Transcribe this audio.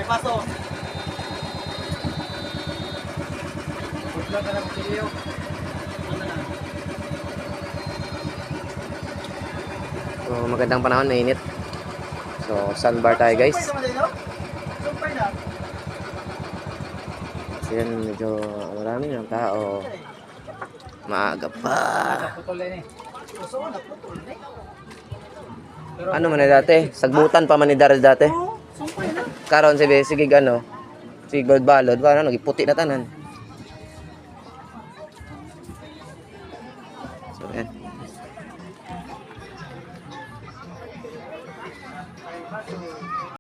May paso. Bukla ka lang kiliyo. So, magandang panahon, mainit. So, sandbar tayo guys. Sumpay na. So, yan, medyo marami ng tao. Maaga pa. Putol na eh. Puso na putol na eh. Ano man na dati? Sagbutan pa man ni Daryl dati. Oo, sumpay na. Karon sige ano, si Gold Balod, parang nagiputi na tanan. So, yan.